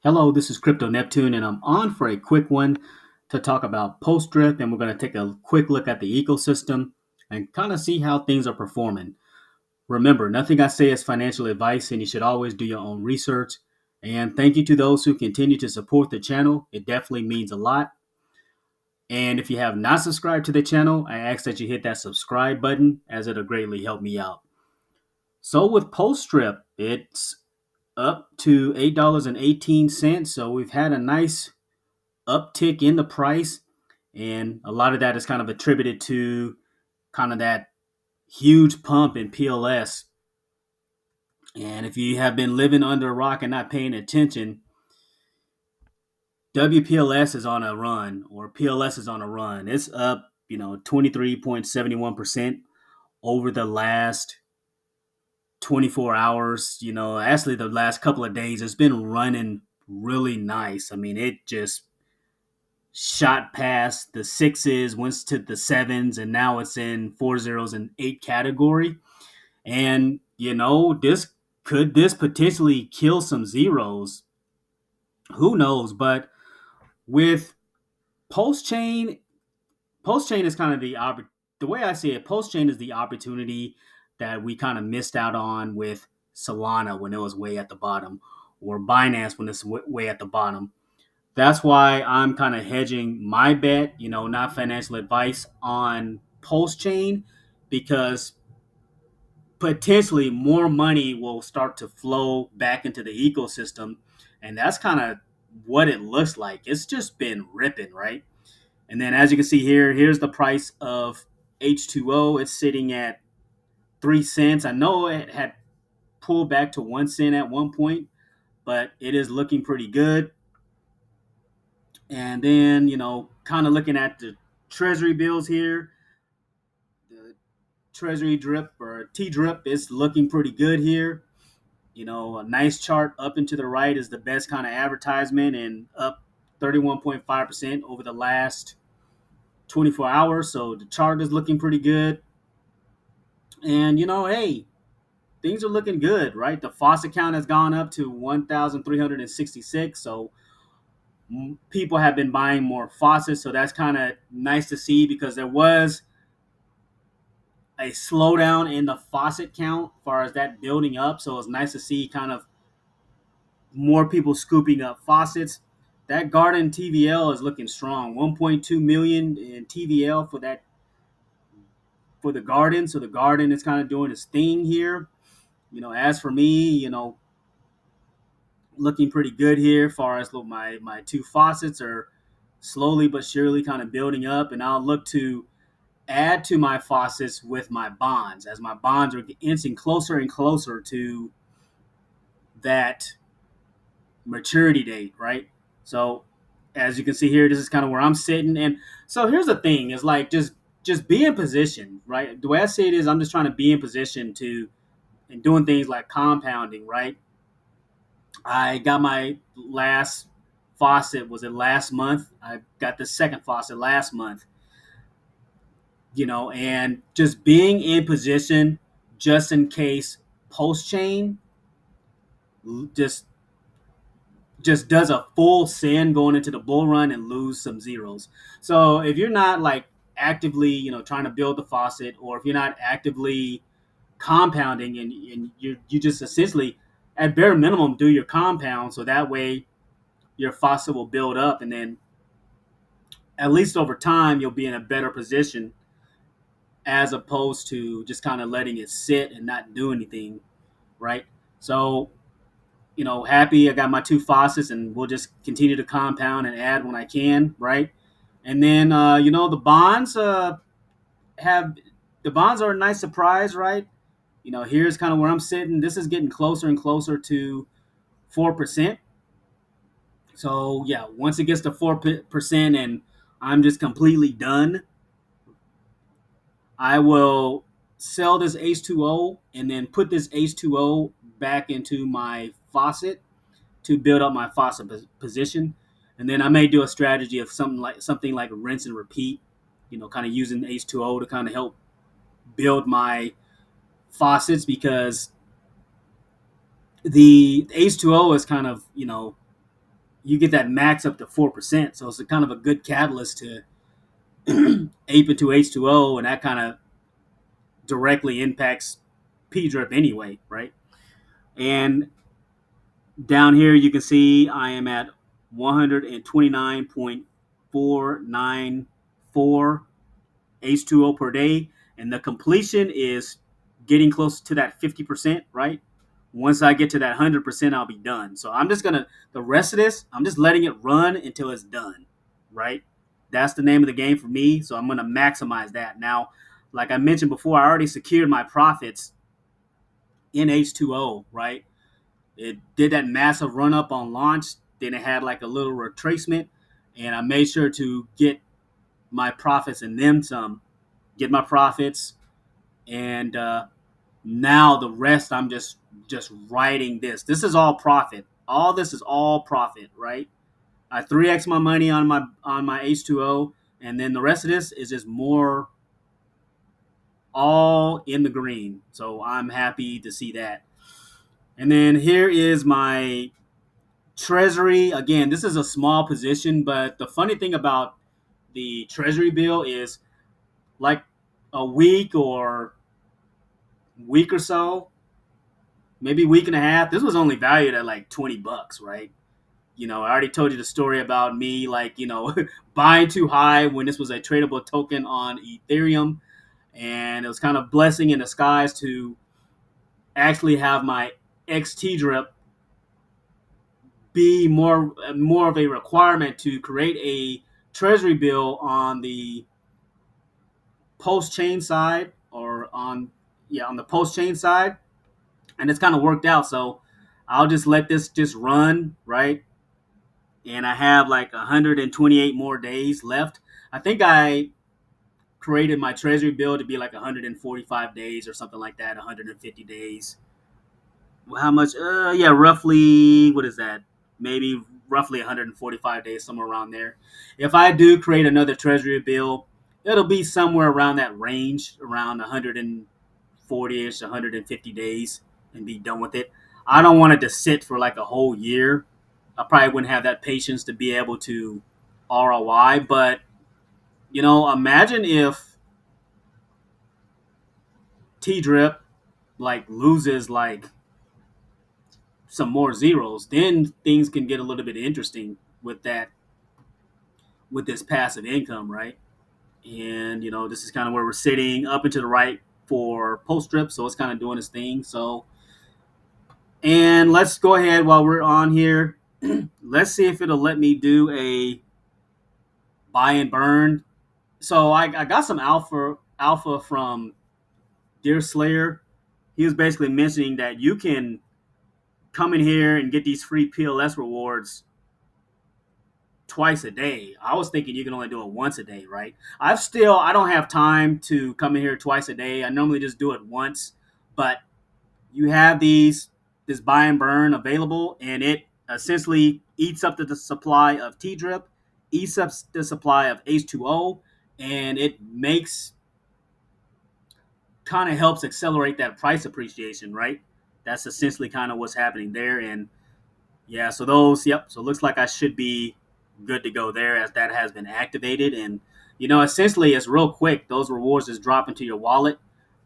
Hello, this is Crypto Neptune, and I'm on for a quick one to talk about PulseDrip, and we're going to take a quick look at the ecosystem and kind of see how things are performing. Remember, nothing I say is financial advice, and you should always do your own research. And thank you to those who continue to support the channel. It definitely means a lot. And if you have not subscribed to the channel, I ask that you hit that subscribe button as it'll greatly help me out. So with PulseDrip, it's up to $8.18. So we've had a nice uptick in the price, and a lot of that is kind of attributed to kind of that huge pump in PLS. And if you have been living under a rock and not paying attention, WPLS is on a run, or PLS is on a run. It's up, 23.71% over the last 24 hours. Actually, the last couple of days, it's been running really nice. I mean, it just shot past the sixes, went to the sevens, and now it's in four zeros and eight category. And this potentially kill some zeros? Who knows? But with PulseChain, PulseChain is kind of the way I see it. PulseChain is the opportunity that we kind of missed out on with Solana when it was way at the bottom, or Binance when it's way at the bottom. That's why I'm kind of hedging my bet, not financial advice, on PulseChain, because potentially more money will start to flow back into the ecosystem. And that's kind of what it looks like. It's just been ripping, right? And then as you can see here, here's the price of H2O. It's sitting at 3 cents. I know it had pulled back to 1 cent at one point, but it is looking pretty good. And then, kind of looking at the treasury bills here, the treasury drip or T drip is looking pretty good here. A nice chart up and to the right is the best kind of advertisement, and up 31.5% over the last 24 hours. So the chart is looking pretty good. And, hey, things are looking good, right? The Faucet count has gone up to 1,366. So people have been buying more faucets. So that's kind of nice to see, because there was a slowdown in the faucet count as far as that building up. So it's nice to see kind of more people scooping up faucets. That garden TVL is looking strong. 1.2 million in TVL for the garden. So the garden is kind of doing its thing here. As for me, looking pretty good here as far as my two faucets are slowly but surely kind of building up, and I'll look to add to my faucets with my bonds, as my bonds are inching closer and closer to that maturity date, right? So as you can see here, this is kind of where I'm sitting. And so here's the thing, is like just be in position, right? The way I see it is, I'm just trying to be in position to and doing things like compounding, right? I got my last faucet, was it last month? I got the second faucet last month, and just being in position just in case PulseChain just just does a full send going into the bull run and lose some zeros. So if you're not like actively, trying to build the faucet, or if you're not actively compounding, and you just essentially at bare minimum do your compound, so that way your faucet will build up, and then at least over time you'll be in a better position, as opposed to just kind of letting it sit and not do anything, right? So happy I got my two faucets, and we'll just continue to compound and add when I can, right? And then the bonds have the bonds are a nice surprise, right? Here's kind of where I'm sitting. This is getting closer and closer to 4%. So yeah, once it gets to 4% and I'm just completely done, I will sell this H2O and then put this H2O back into my faucet to build up my faucet position. And then I may do a strategy of something like rinse and repeat, kind of using H2O to kind of help build my faucets, because the H2O is kind of, you get that max up to 4%. So it's a kind of a good catalyst to ape into H2O, and that kind of directly impacts PDRIP anyway, right? And down here, you can see I am at 129.494 H2O per day, and the completion is getting close to that 50%, right? Once I get to that 100%, I'll be done. So I'm just gonna, the rest of this, I'm just letting it run until it's done, right? That's the name of the game for me. So I'm gonna maximize that. Now, like I mentioned before, I already secured my profits in H2O, right? It did that massive run up on launch. Then it had like a little retracement, and I made sure to get my profits and then some. Get my profits, and now the rest I'm just writing this. This is all profit. All this is all profit, right? I 3x my money on my H2O, and then the rest of this is just more all in the green. So I'm happy to see that. And then here is my treasury. Again, this is a small position, but the funny thing about the treasury bill is like a week or so, maybe week and a half. This was only valued at like $20, right? I already told you the story about me, like, buying too high when this was a tradable token on Ethereum. And it was kind of blessing in disguise to actually have my XT drip be more of a requirement to create a treasury bill on the PulseChain side, or on the PulseChain side, and it's kind of worked out. So I'll just let this just run, right? And I have like 128 more days left. I think I created my treasury bill to be like 145 days or something like that, 150 days. How much? Yeah, roughly. What is that? Maybe roughly 145 days, somewhere around there. If I do create another treasury bill, it'll be somewhere around that range, around 140ish, 150 days, and be done with it. I don't want it to sit for like a whole year. I probably wouldn't have that patience to be able to ROI. But imagine if T Drip like loses like some more zeros, then things can get a little bit interesting with that, with this passive income, right? And this is kind of where we're sitting up and to the right for post drip, so it's kind of doing its thing. So, and let's go ahead while we're on here. Let's see if it'll let me do a buy and burn. So I got some alpha from Deer Slayer. He was basically mentioning that you can come in here and get these free PLS rewards twice a day. I was thinking you can only do it once a day, right? I don't have time to come in here twice a day. I normally just do it once, but you have this buy and burn available, and it essentially eats up the supply of T drip, eats up the supply of H2O, and it makes kind of helps accelerate that price appreciation, right? That's essentially kind of what's happening there. And yeah, so so it looks like I should be good to go there, as that has been activated. And, essentially it's real quick. Those rewards just drop into your wallet,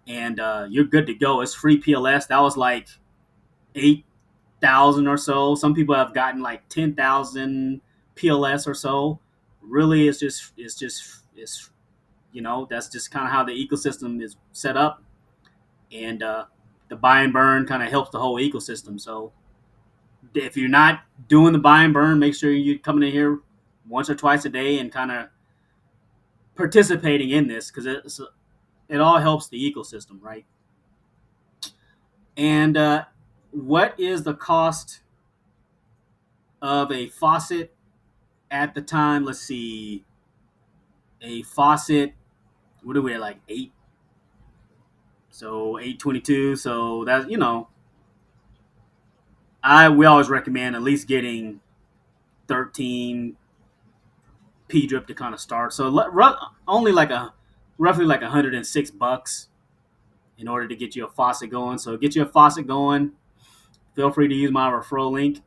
and you're good to go. It's free PLS. That was like 8,000 or so. Some people have gotten like 10,000 PLS or so. Really, that's just kind of how the ecosystem is set up. And the buy and burn kind of helps the whole ecosystem. So if you're not doing the buy and burn, make sure you're coming in here once or twice a day and kind of participating in this, because it all helps the ecosystem, right? And what is the cost of a faucet at the time? Let's see. A faucet, what are we at, like 8? So 822. So that's, we always recommend at least getting 13 P drip to kind of start. So only like roughly like $106 in order to get you a faucet going. So get you a faucet going. Feel free to use my referral link,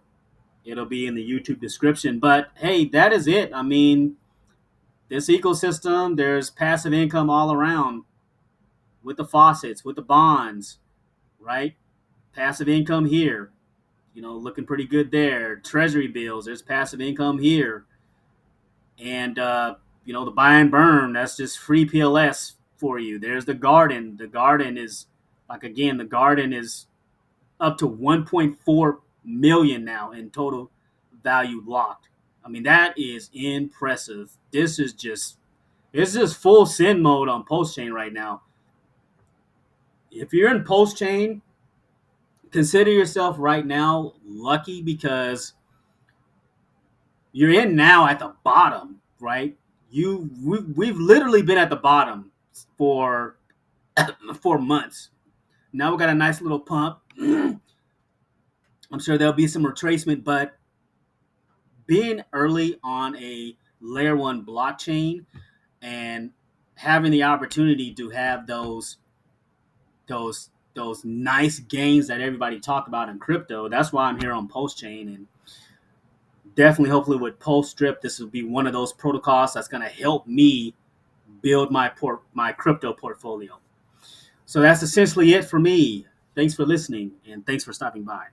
It'll be in the YouTube description. But hey, that is it. I mean, this ecosystem, there's passive income all around with the faucets, with the bonds, right? Passive income here, looking pretty good there. Treasury bills, there's passive income here. And, the buy and burn, that's just free PLS for you. There's the garden. The garden is, like, again, the garden is up to 1.4 million now in total value locked. I mean, that is impressive. This is full sin mode on PulseChain right now. If you're in PulseChain, consider yourself right now lucky because you're in now at the bottom, right? We've literally been at the bottom for 4 months. Now we got a nice little pump. I'm sure there'll be some retracement, but being early on a layer one blockchain and having the opportunity to have those nice gains that everybody talk about in crypto. That's why I'm here on PulseChain, and definitely, hopefully, with PulseDrip, this will be one of those protocols that's going to help me build my crypto portfolio. So that's essentially it for me. Thanks for listening, and thanks for stopping by.